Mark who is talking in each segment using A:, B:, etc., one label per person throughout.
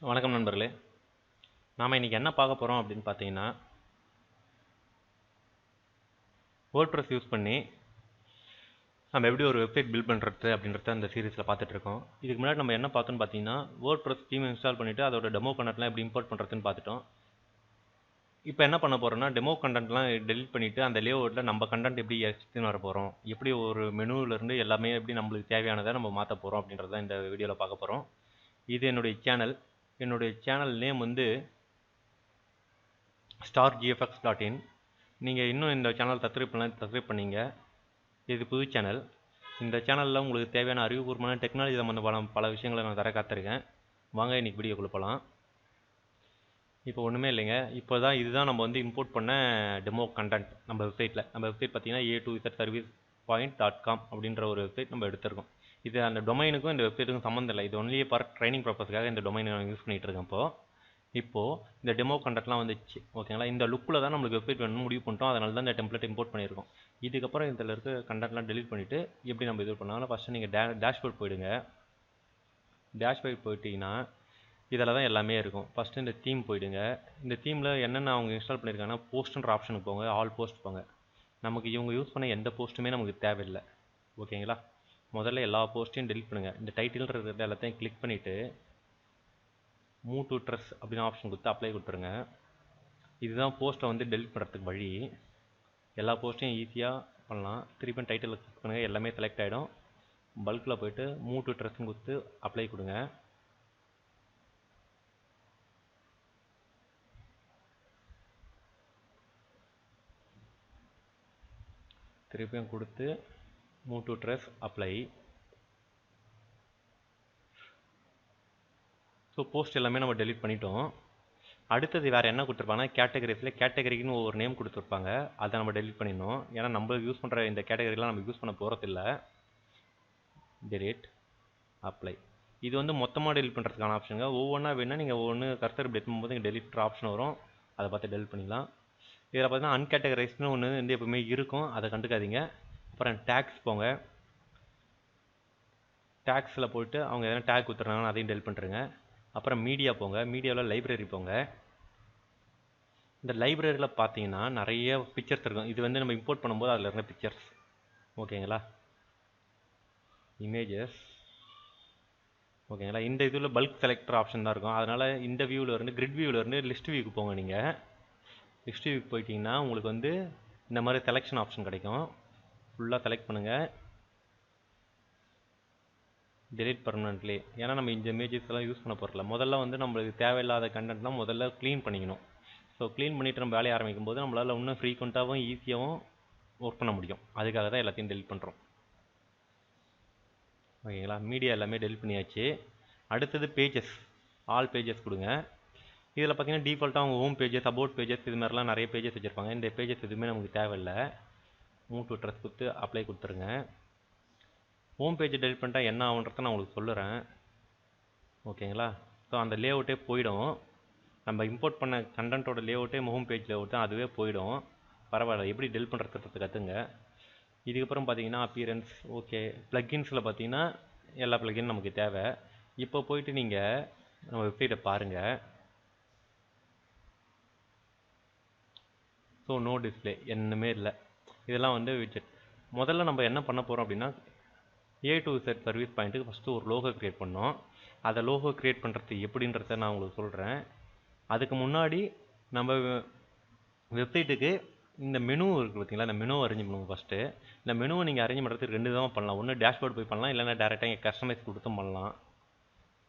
A: வணக்கம் நண்பர்களே. நாம் இன்றைக்கி என்ன பார்க்க போகிறோம் அப்படின்னு பார்த்தீங்கன்னா, வேர்ட்பிரஸ் யூஸ் பண்ணி நம்ம எப்படி ஒரு வெப்சைட் பில்ட் பண்ணுறது அப்படின்றத அந்த சீரீஸில் பார்த்துட்ருக்கோம். இதுக்கு முன்னாடி நம்ம என்ன பார்த்தோன்னு பார்த்தீங்கன்னா, வேர்ட்பிரஸ் தீம் இன்ஸ்டால் பண்ணிவிட்டு அதோட டெமோ கண்டென்ட்லாம் எப்படி இம்போர்ட் பண்ணுறதுன்னு பார்த்துட்டோம். இப்போ என்ன பண்ண போகிறோம்னா, டெமோ கண்டென்ட்லாம் டெலிட் பண்ணிவிட்டு அந்த லேஅவுட்டில் நம்ம கண்டென்ட் எப்படி எடுத்துன்னு வர போகிறோம், எப்படி ஒரு மெனுவிலேருந்து எல்லாமே எப்படி நம்மளுக்கு தேவையானதை நம்ம மாற்ற போகிறோம் அப்படின்றத இந்த வீடியோவில் பார்க்க போகிறோம். இது என்னுடைய சேனல் நேம் வந்து stargfx.in. நீங்கள் இன்னும் இந்த சேனல் சப்ஸ்கிரைப் பண்ணிங்க. இது புது சேனல். இந்த சேனலில் உங்களுக்கு தேவையான அறிவுபூர்வமான டெக்னாலஜி சம்மந்த பல விஷயங்களை நான் தர காத்திருக்கேன். வாங்க இன்றைக்கி வீடியோக்குள்ளே போகலாம். இப்போ ஒன்றுமே இல்லைங்க. இதுதான் நம்ம வந்து இம்போர்ட் பண்ண டெமோ கண்டென்ட் நம்ம வெப்சைட்டில். நம்ம வெப்சைட் பார்த்தீங்கன்னா a2zservicepoint.com அப்படின்ற ஒரு வெப்சைட் நம்ம எடுத்திருக்கோம். இது அந்த டொமைனுக்கும் இந்த வெப்சைட்டுக்கும் சம்மந்தம் இல்லை. இது ஒன்லி ஃபார் ட்ரைனிங் பர்பஸ்க்காக இந்த டொமைனை நான் யூஸ் பண்ணிகிட்டு இருக்கேன். இப்போது இந்த டெமோ கண்டென்ட்லாம் வந்துச்சு, ஓகேங்களா. இந்த லுக்கில் தான் நம்மளுக்கு வெப்சைட் வேணும்னு முடிவு பண்ணிட்டோம். அதனால தான் இந்த டெம்ப்ளேட் இம்போர்ட் பண்ணியிருக்கோம். இதுக்கப்புறம் இதில் இருக்க கண்டென்ட்லாம் டெலிட் பண்ணிவிட்டு எப்படி நம்ம இது பண்ணாலும் ஃபஸ்ட்டு நீங்கள் டேஷ்போர்ட் போயிடுங்க. டேஷ்போர்ட் போயிட்டீங்கன்னா இதில் தான் எல்லாமே இருக்கும். ஃபஸ்ட்டு இந்த தீம் போயிடுங்க. இந்த தீமில் என்னென்ன அவங்க இன்ஸ்டால் பண்ணியிருக்காங்கன்னா, போஸ்ட்டுன்ற ஆப்ஷனுக்கு போங்க, ஆல் போஸ்ட் போங்க. நமக்கு இவங்க யூஸ் பண்ண எந்த போஸ்ட்டுமே நமக்கு தேவையில்லை, ஓகேங்களா. முதல்ல எல்லா போஸ்ட்டையும் டெலிட் பண்ணுங்கள். இந்த டைட்டில் இருக்கிற எல்லாத்தையும் கிளிக் பண்ணிவிட்டு மூவ் டு ட்ரெஸ் அப்படின்னு ஆப்ஷன் கொடுத்து அப்ளை கொடுத்துருங்க. இதுதான் போஸ்ட்டை வந்து டெலிட் பண்ணுறதுக்கு வழி. எல்லா போஸ்ட்டையும் ஈஸியாக பண்ணலாம். திருப்பி டைட்டிலில் கிளிக் பண்ணுங்கள், எல்லாமே செலக்ட் ஆகிடும். பல்கில் போய்ட்டு மூவ் டு ட்ரெஸ்ன்னு கொடுத்து அப்ளை கொடுங்க. திருப்பியும் கொடுத்து move to dress apply. So post எல்லாமே நம்ம டெலிட் பண்ணிட்டோம். அடுத்தது வேறு என்ன கொடுத்துருப்பாங்கன்னா, கேட்டகரிக்குன்னு ஒவ்வொரு நேம் கொடுத்துருப்பாங்க. அதை நம்ம டெலிட் பண்ணிடணும். ஏன்னா நம்ம யூஸ் பண்ணுற இந்த கேட்டகரிலாம் நம்ம யூஸ் பண்ண போகிறதில்ல. Delete apply. இது வந்து மொத்தமாக டெலிட் பண்ணுறதுக்கான ஆப்ஷனுங்க. ஒவ்வொன்றா வேணால் நீங்கள் ஒவ்வொன்று கர்சர் இப்படி எடுக்கும்போது இங்கே டெலிட் ஆப்ஷன் வரும், அதை பார்த்து டெலிட் பண்ணிக்கலாம். இதில் பார்த்தீங்கன்னா அன்கேட்டகரைஸ்னு ஒன்று வந்து எப்பவுமே இருக்கும், அதை கண்டுக்காதீங்க. அப்புறம் டேக்ஸ் போங்க. டேக்ஸில் போய்ட்டு அவங்க எதனா டேக் கொடுத்துட்றாங்கன்னா அதையும் டெலிட் பண்ணுறேங்க. அப்புறம் மீடியா போங்க. மீடியாவில் லைப்ரரி போங்க. இந்த லைப்ரரியில் பார்த்தீங்கன்னா நிறைய பிக்சர்ஸ் இருக்கும். இது வந்து நம்ம இம்போர்ட் பண்ணும்போது அதில் இருக்க பிக்சர்ஸ், ஓகேங்களா. இமேஜஸ், ஓகேங்களா. இந்த இதில் பல்க் செலக்டர் ஆப்ஷன் தான் இருக்கும். அதனால் இந்த வியூவில் இருந்து கிரிட் வியூவில் இருந்து லிஸ்ட் வியூக்கு போங்க. நீங்கள் லிஸ்ட் வியூக்கு போயிட்டீங்கன்னா உங்களுக்கு வந்து இந்த மாதிரி செலெக்ஷன் ஆப்ஷன் கிடைக்கும். ஃபுல்லாக செலக்ட் பண்ணுங்கள், டெலிட் பர்மனெண்ட்லி. ஏன்னா நம்ம இந்த இமேஜஸ் எல்லாம் யூஸ் பண்ண போகிறல. முதல்ல வந்து நம்மளுக்கு தேவையில்லாத கண்டென்ட்லாம் முதல்ல க்ளீன் பண்ணிக்கணும். ஸோ க்ளீன் பண்ணிவிட்டு நம்ம வேலையை ஆரம்பிக்கும் போது நம்மளால் இன்னும் ஃப்ரீக்வெண்ட்டாகவும் ஈஸியாகவும் ஒர்க் பண்ண முடியும். அதுக்காக தான் எல்லாத்தையும் டெலிட் பண்ணுறோம், ஓகேங்களா. மீடியா எல்லாமே டெலிட் பண்ணியாச்சு. அடுத்தது பேஜஸ், ஆல் பேஜஸ் கொடுங்க. இதில் பார்த்தீங்கன்னா டிஃபால்ட்டாக அவங்க ஹோம் பேஜஸ், அபவுட் பேஜஸ், இது மாதிரிலாம் நிறைய பேஜஸ் வச்சுருப்பாங்க. இந்த பேஜஸ் எதுவுமே நமக்கு தேவையில்லை. மூவ் டு ட்ரெஸ் கொடுத்து அப்ளை கொடுத்துருங்க. ஹோம் பேஜை டெலிட் பண்ணிட்டா என்ன ஆகுன்றத நான் உங்களுக்கு சொல்லுறேன், ஓகேங்களா. ஸோ அந்த லேஅவுட்டே போயிடும். நம்ம இம்போர்ட் பண்ண கண்டென்ட்டோட லேஅவுட்டே ஹோம் பேஜ் லேஅவுட் தான், அதுவே போயிடும். பரவாயில்ல, எப்படி டெலிட் பண்ணுறது கற்றுங்க. இதுக்கப்புறம் பார்த்தீங்கன்னா அப்பியரன்ஸ், ஓகே. ப்ளக்கின்ஸில் பார்த்தீங்கன்னா எல்லா ப்ளக்கின் நமக்கு தேவை. இப்போ போயிட்டு நீங்கள் நம்ம வெப்சைட்டை பாருங்கள். ஸோ நோ டிஸ்பிளே, என்னமே இல்லை. இதெல்லாம் வந்து விட்ஜெட். முதல்ல நம்ம என்ன பண்ண போகிறோம் அப்படின்னா, A2Z சர்வீஸ் பாயிண்ட்டுக்கு ஃபஸ்ட்டு ஒரு லோகோ க்ரியேட் பண்ணோம். அதை லோகோ க்ரியேட் பண்ணுறது எப்படின்றத நான் உங்களுக்கு சொல்கிறேன். அதுக்கு முன்னாடி நம்ம வெப்சைட்டுக்கு இந்த மெனு இருக்குது பார்த்தீங்களா, இந்த மெனு அரேஞ்ச் பண்ணுவோம். ஃபஸ்ட்டு இந்த மெனுவை நீங்கள் அரேஞ்ச் பண்ணுறதுக்கு 2 விதமாக பண்ணலாம். ஒன்று டேஷ்போர்ட் போய் பண்ணலாம், இல்லைனா டேரெக்டாக இங்கே கஸ்டமைஸ் கொடுத்தும் பண்ணலாம்.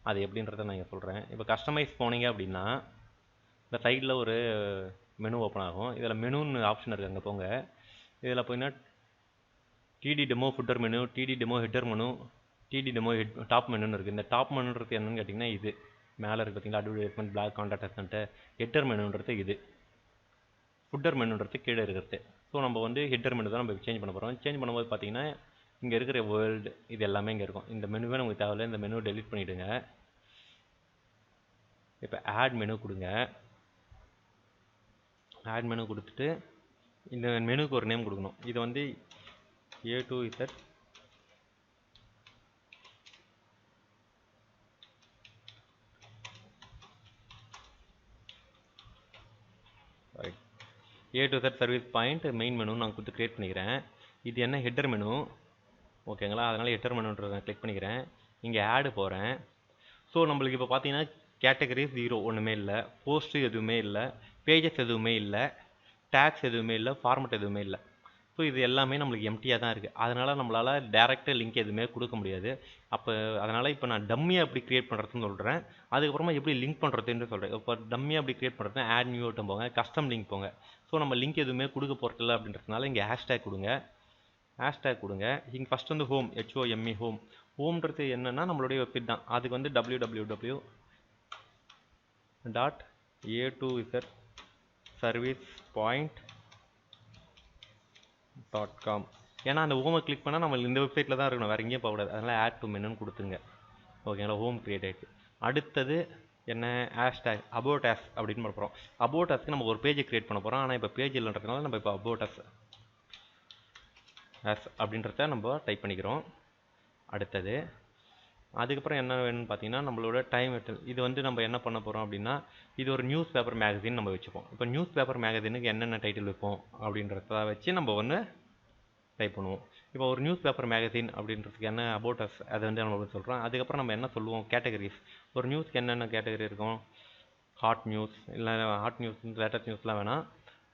A: அது எப்படின்றத நான் இங்கே சொல்கிறேன். இப்போ கஸ்டமைஸ் போனீங்க அப்படின்னா இந்த சைடில் ஒரு மெனு ஓப்பன் ஆகும். இதில் மெனுன்னு ஆப்ஷன் இருக்குது, அங்கே போங்க. இதில் போயின்னா DD demo footer menu, DD demo header menu, DD demo top மெனுன்னு இருக்குது. இந்த டாப் மெனுன்றது என்னன்னு கேட்டிங்கன்னா இது மேலே இருக்குது பார்த்தீங்களா, அட்வர்டைஸ்மெண்ட், பிளாக் கான்டாக்ட் அசன்ட்டு. ஹெட்டர் மெனுன்றது இது, ஃபுட்டர் மெனுன்றது கீழே இருக்கிறது. ஸோ நம்ம வந்து ஹெட்டர் மெனு தான் நம்ம சேஞ்ச் பண்ண போகிறோம். சேஞ்ச் பண்ணும்போது பார்த்தீங்கன்னா இங்கே இருக்கிற வேர்ல்டு இது எல்லாமே இங்கே இருக்கும். இந்த மெனுவே நமக்கு தேவையில்லை, இந்த மெனு டெலிட் பண்ணிவிடுங்க. இப்போ ஆட் மெனு கொடுங்க. ஆட் மெனு கொடுத்துட்டு இந்த மெனுக்கு ஒரு நேம் கொடுக்கணும். இது வந்து A2Z A to Z service point main menu நான் கொடுத்து க்ரியேட் பண்ணிக்கிறேன். இது என்ன ஹெட்டர் மெனு, ஓகேங்களா? அதனால் ஹெட்டர் மெனுன்றதை நான் கிளிக் பண்ணிக்கிறேன். இங்கே ஆடு போகிறேன். ஸோ நம்மளுக்கு இப்போ பார்த்தீங்கன்னா கேட்டகரிஸ் 0 ஒன்றுமே இல்லை, போஸ்ட்டு எதுவுமே இல்லை, பேஜஸ் எதுவுமே இல்லை, டேக்ஸ் எதுவுமே இல்லை, ஃபார்மெட் எதுவுமே இல்லை. ஸோ இது எல்லாமே நம்மளுக்கு எம்டியாக தான் இருக்குது. அதனால் நம்மளால் டேரெக்டாக லிங்க் எதுவுமே கொடுக்க முடியாது. அப்போ அதனால் இப்போ நான் டம்மியாக எப்படி க்ரியேட் பண்ணுறதுன்னு சொல்கிறேன். அதுக்கப்புறமா எப்படி லிங்க் பண்ணுறதுன்னு சொல்கிறேன். இப்போ டம்மியாக எப்படி க்ரியேட் பண்ணுறது, ஆட் நியூ ஐட்டம் போங்க, கஸ்டம் லிங்க் போங்க. ஸோ நம்ம லிங்க் எதுவுமே கொடுக்க போகிறதில்ல அப்படின்றதுனால இங்கே ஹேஷ்டேக் கொடுங்க. ஹேஷ்டேக் கொடுங்க. இங்கே ஃபஸ்ட் வந்து ஹோம், HOME ஹோம். ஹோம்ன்றது என்னென்னா நம்மளுடைய வெப்சைட் தான். அதுக்கு வந்து www.a2zservicepoint.com. ஏன்னா அந்த ஹோமை கிளிக் பண்ணால் நம்ம இந்த வெப்சைட்டில் தான் இருக்கணும், வேறு எங்கேயும் போகக்கூடாது. அதனால் ஆட் டு மெனுன்னு கொடுத்துங்க. ஓகேங்களா? ஹோம் க்ரியேட் ஆகிடுச்சு. அடுத்தது என்ன, ஹேஷ்டேக் அபவுட் அஸ் அப்படின்னு பண்ண போகிறோம். அபவுட் அஸ்க்கு நம்ம ஒரு பேஜை க்ரியேட் பண்ண போகிறோம். ஆனால் இப்போ பேஜ் இல்லைன்றதுனால நம்ம இப்போ அபவுட் அஸ் அப்படின்றத நம்ம டைப் பண்ணிக்கிறோம். அடுத்தது அதுக்கப்புறம் என்ன வேணும்னு பார்த்தீங்கன்னா நம்மளோட டைம் இது வந்து நம்ம என்ன பண்ண போகிறோம் அப்படின்னா, இது ஒரு நியூஸ் பேப்பர் மேகசின் நம்ம வச்சுப்போம். இப்போ நியூஸ் பேப்பர் மேகசினுக்கு என்னென்ன டைட்டில் வைப்போம் அப்படின்றத வச்சு நம்ம ஒன்று டைப் பண்ணுவோம். இப்போ ஒரு நியூஸ் பேப்பர் மேகசின் அப்படின்றதுக்கு என்ன அபவுட் அஸ் அதை வந்து நம்ம சொல்கிறோம். அதுக்கப்புறம் நம்ம என்ன சொல்லுவோம், கேட்டகரிஸ். ஒரு நியூஸ்க்கு என்னென்ன கேட்டகரி இருக்கும், ஹாட் நியூஸ், இல்லை ஹாட் நியூஸ் லேட்டஸ்ட் நியூஸ்லாம் வேணாம்.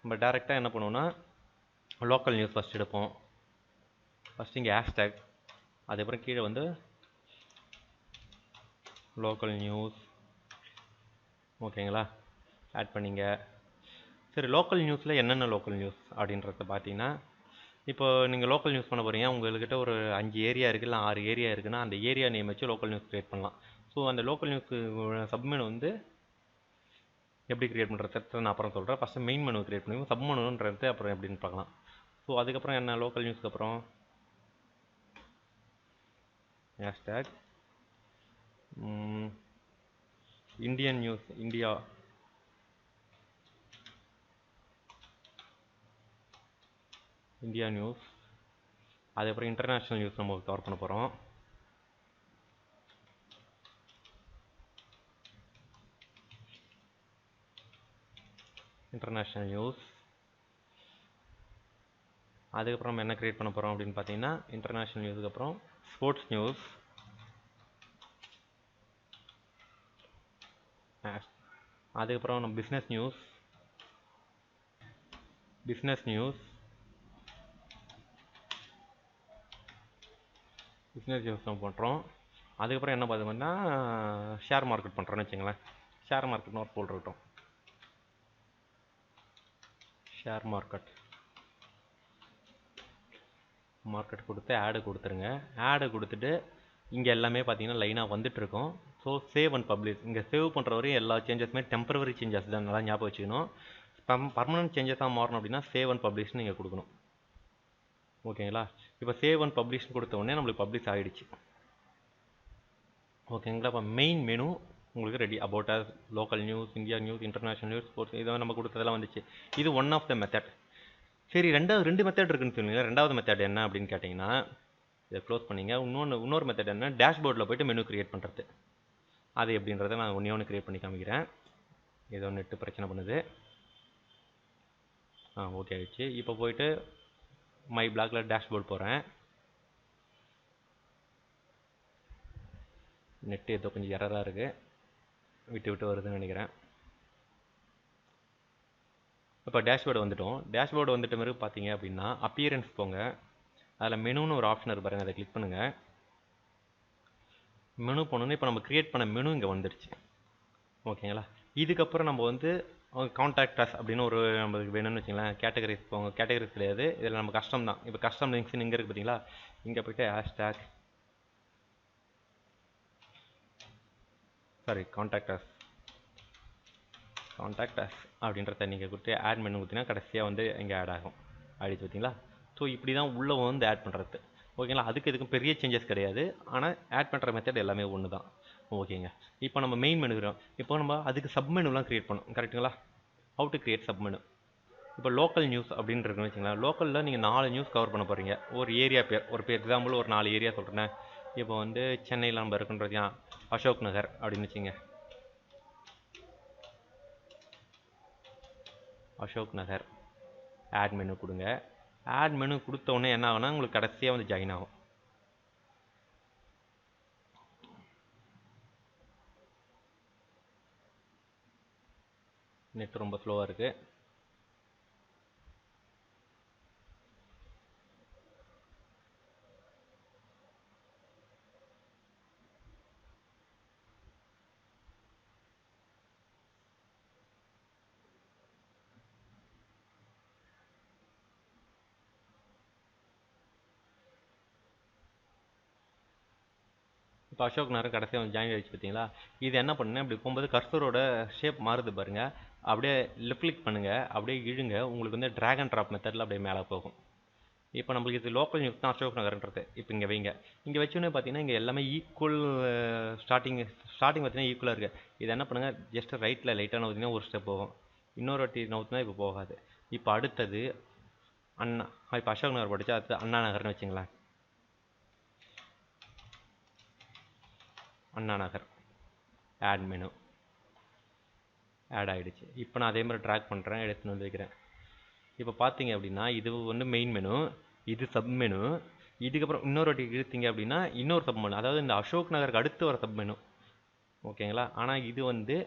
A: நம்ம டேரெக்டாக என்ன பண்ணுவோம்னா லோக்கல் நியூஸ் ஃபஸ்ட் எடுப்போம். ஃபஸ்ட் இங்கே ஹேஷ்டேக், அதுக்கப்புறம் கீழே வந்து லோக்கல் நியூஸ். ஓகேங்களா? ஆட் பண்ணிங்க. சரி, லோக்கல் நியூஸில் என்னென்ன லோக்கல் நியூஸ் அப்படின்றத பார்த்தீங்கன்னா, இப்போ நீங்கள் லோக்கல் நியூஸ் பண்ண போகிறீங்க, உங்கள்கிட்ட ஒரு 5 ஏரியா இருக்குது, இல்லை 6 ஏரியா இருக்குன்னா அந்த ஏரியா நேம் வச்சு லோக்கல் நியூஸ் க்ரியேட் பண்ணலாம். ஸோ அந்த லோக்கல் நியூஸ்க்கு சப்மெனு வந்து எப்படி க்ரியேட் பண்ணுறது நான் அப்புறம் சொல்கிறேன். ஃபஸ்ட்டு மெயின் மெனு க்ரியேட் பண்ணுவோம், சப்மெனுன்றது அப்புறம் எப்படின்னு பார்க்கலாம். ஸோ அதுக்கப்புறம் என்ன, லோக்கல் நியூஸ்க்கு அப்புறம் hashtag Indian news, India news. அதுக்கப்புறம் இன்டர்நேஷ்னல் நியூஸ் நம்ம கவர் பண்ண போகிறோம். International news. அதுக்கப்புறம் நம்ம என்ன க்ரியேட் பண்ண போகிறோம் அப்படின்னு பார்த்தீங்கன்னா, இன்டர்நேஷ்னல் நியூஸுக்கு அப்புறம் ஸ்போர்ட்ஸ் நியூஸ். அதுக்கப்புறம் நம்ம பிஸ்னஸ் நியூஸ் நம்ம பண்ணுறோம். அதுக்கப்புறம் என்ன பார்த்தோம்னா ஷேர் மார்க்கெட் பண்ணுறோன்னு வச்சுங்களேன். ஷேர் மார்க்கெட்னு ஒரு ஃபோல்டர் இருக்கட்டும். ஷேர் மார்க்கெட் கொடுத்து ஆடு கொடுத்துருங்க. ஆடு கொடுத்துட்டு இங்கே எல்லாமே பார்த்தீங்கன்னா லைனாக வந்துட்டுருக்கோம். So save and publish. இங்கே சேவ் பண்ணுற வரையும் எல்லா சேஞ்சஸுமே டெம்பரவரி சேஞ்சஸ் தான், நல்லா ஞாபகம் வச்சுக்கணும். பர்மனன்ட் சேஞ்சஸாக மாறணும் அப்படின்னா சேவ் அண்ட் பப்ளிஷ்னு நீங்கள் கொடுக்கணும். ஓகேங்களா? இப்போ சேவ் அண்ட் பப்ளிஷ்னு கொடுத்த உடனே நம்மளுக்கு பப்ளிஷ் ஆகிடுச்சு. ஓகேங்களா? இப்போ மெயின் மெனு உங்களுக்கு ready. About us, local news, India news, international news, sports, இதை நம்ம கொடுத்ததெல்லாம் வந்துச்சு. இது ஒன் ஆஃப் த மெத்தட். சரி, ரெண்டு மெத்தட் இருக்குன்னு சொன்னீங்க. ரெண்டாவது மெத்தட் என்ன அப்படின்னு கேட்டிங்கன்னா, இதை க்ளோஸ் பண்ணிங்க. இன்னொரு மெத்தட் என்ன, டேஷ்போர்டில் போய்ட்டு மெனு க்ரியேட் பண்ணுறது. அது எப்படின்றத நான் ஒன்று க்ரியேட் பண்ணி காமிக்கிறேன். ஏதோ நெட்டு பிரச்சனை பண்ணுது. ஓகே ஆகிடுச்சு. இப்போ போயிட்டு மை பிளாகில் டேஷ்போர்ட் போகிறேன். நெட்டு ஏதோ கொஞ்சம் எரராக இருக்குது, விட்டு வருதுன்னு நினைக்கிறேன். இப்போ டேஷ்போர்டு வந்துட்டோம். டேஷ்போர்டு வந்துட்ட மாதிரி பார்த்தீங்க அப்படின்னா அப்பியரன்ஸ் போங்க. அதில் மெனுன்னு ஒரு ஆப்ஷன் இருக்கு பாருங்கள், அதை கிளிக் பண்ணுங்கள். மெனு போனோன்னு இப்போ நம்ம க்ரியேட் பண்ண மெனு இங்கே வந்துடுச்சு. ஓகேங்களா? இதுக்கப்புறம் நம்ம வந்து கான்டாக்ட் அஸ் அப்படின்னு ஒரு நம்மளுக்கு வேணும்னு வச்சுங்களேன். கேட்டகரிஸ் போங்க. கேட்டகரிஸ் கிடையாது, இதில் நம்ம கஸ்டம் தான். இப்போ கஸ்டம் லிங்க்ஸ்னு இங்கே இருக்குது பார்த்தீங்களா, இங்கே போய்ட்டு ஹேஷ்டேக் கான்டாக்ட் அஸ் அப்படின்றத நீங்கள் கொடுத்து ஆட் மெனு கொடுத்தீங்கன்னா கடைசியாக வந்து இங்கே ஆட் ஆகும். ஆகிடுச்சு பார்த்தீங்களா? ஸோ இப்படி தான் உள்ளே வந்து ஆட் பண்ணுறது. ஓகேங்களா? அதுக்கு எதுக்கும் பெரிய சேஞ்சஸ் கிடையாது. ஆனால் ஆட் பண்ணுற மெத்தட் எல்லாமே ஒன்று தான். ஓகேங்க. இப்போ நம்ம மெயின் மெனு இருக்கிறோம். இப்போ நம்ம அதுக்கு சப்மெனுலாம் க்ரியேட் பண்ணோம். கரெக்டுங்களா? How to create submenu. இப்போ லோக்கல் நியூஸ் அப்படின்னு இருக்குன்னு வச்சுங்களேன். லோக்கலில் நீங்கள் 4 நியூஸ் கவர் பண்ண போகிறீங்க. ஒரு ஏரியா பேர், ஒரு எக்ஸாம்பிள் ஒரு 4 ஏரியா சொல்கிறேன். இப்போ வந்து சென்னையில் நம்ம இருக்குன்றது அசோக் நகர் அப்படின்னு வச்சுங்க. அசோக் நகர். ஆட் மெனு கொடுங்க. ஆட் மெனு கொடுத்த உடனே என்ன ஆகும்னா உங்களுக்கு கடைசியாக வந்து ஜாயின் ஆகும். நெட் ரொம்ப ஸ்லோவாக இருக்குது. இப்போ அசோக் நகர் கடைசியாக வந்து ஜாயின் ஆகிடுச்சு பார்த்தீங்களா? இது என்ன பண்ணுங்க, இப்படி போகும்போது கர்சரோட ஷேப் மாறுது பாருங்கள். அப்படியே லெஃப்ட் கிளிக் பண்ணுங்கள், அப்படியே இழுங்க. உங்களுக்கு வந்து ட்ராக் அண்ட் ட்ராப் மெத்தடில் அப்படியே மேலே போகும். இப்போ நம்மளுக்கு இது லோக்கல் நியூஸ் தான் அசோக் நகர்ன்றது. இப்போ இங்கே வைங்க. இங்கே வச்சோன்னே பார்த்தீங்கன்னா இங்கே எல்லாமே ஈக்குவல் ஸ்டார்டிங் பார்த்தீங்கன்னா ஈக்குவலாக இருக்குது. இது என்ன பண்ணுங்கள், ஜஸ்ட் ரைட்டில் லைட்டாக நவுத்தினா ஒரு ஸ்டெப் போகும், இன்னொரு வாட்டி நவுத்தினா இப்போ போகாது. இப்போ அடுத்தது அண்ணா, இப்போ அசோக் நகர் படித்தா அடுத்து அண்ணா நகர்னு வச்சுங்களேன். Anna Nagar add menu add ஆகிடுச்சு. இப்போ நான் அதே மாதிரி ட்ராக் பண்ணுறேன், எடுத்துன்னு வந்து வைக்கிறேன். இப்போ பார்த்தீங்க அப்படின்னா இது வந்து மெயின் மெனு, இது சப் மெனு. இதுக்கப்புறம் இன்னொரு வாட்டி இழுத்தீங்க அப்படின்னா இன்னொரு சப் மெனு, அதாவது இந்த அசோக் நகருக்கு அடுத்து வர சப் மெனு. ஓகேங்களா? ஆனால் இது வந்து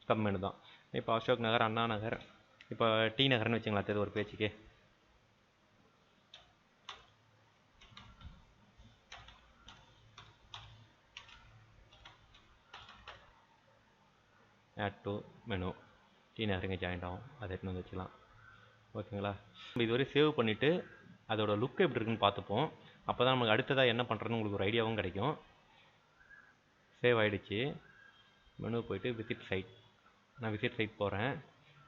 A: சப் மெனு தான். இப்போ அசோக் நகர், அண்ணா நகர், இப்போ டி நகர்னு வச்சுங்களா அது ஒரு பேச்சுக்கு. ஆட் டு மெனு, டி நகர் இங்கே ஜாயிண்ட் ஆகும், அதை எடுத்துன்னு வந்து வச்சுக்கலாம். ஓகேங்களா? நம்ம இதுவரை சேவ் பண்ணிவிட்டு அதோட லுக் எப்படி இருக்குன்னு பார்த்துப்போம். அப்போ தான் நமக்கு அடுத்ததாக என்ன பண்ணுறதுன்னு உங்களுக்கு ஒரு ஐடியாவும் கிடைக்கும். சேவ் ஆகிடுச்சு. மெனு போய்ட்டு விசிட் சைட், நான் விசிட் சைட் போகிறேன்.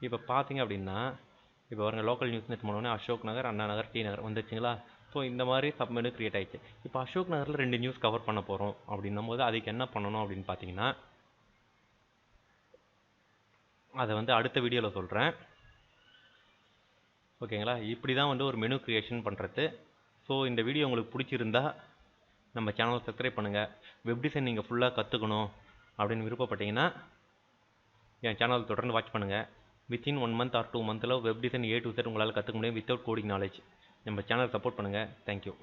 A: இப்போ பார்த்தீங்க அப்படின்னா இப்போ பாருங்க, லோக்கல் நியூஸ் நெட் போனோடனே அசோக் நகர், அண்ணா நகர், டி நகர் வந்துச்சுங்களா? ஸோ இந்த மாதிரி சப் மெனு க்ரியேட் ஆகிடுச்சு. இப்போ அசோக் நகரில் 2 நியூஸ் கவர் பண்ண போகிறோம் அப்படின்னும் போது அதுக்கு என்ன பண்ணணும் அப்படின்னு பார்த்தீங்கன்னா, அதை வந்து அடுத்த வீடியோவில் சொல்கிறேன். ஓகேங்களா? இப்படி தான் வந்து ஒரு மெனு க்ரியேஷன் பண்ணுறது. ஸோ இந்த வீடியோ உங்களுக்கு பிடிச்சிருந்தா நம்ம சேனலை சப்ஸ்கிரைப் பண்ணுங்கள். வெப் டிசைன் நீங்கள் ஃபுல்லாக கற்றுக்கணும் அப்படின்னு விருப்பப்பட்டீங்கன்னா என் சேனல் தொடர்ந்து வாட்ச் பண்ணுங்கள். வித்தின் 1 மந்த் ஆர் 2 மந்தில் web design A to Z உங்களால் கற்றுக்க முடியும் வித்தவுட் கோடிங் நாலேஜ். நம்ம சேனல் சப்போர்ட் பண்ணுங்கள். தேங்க்யூ.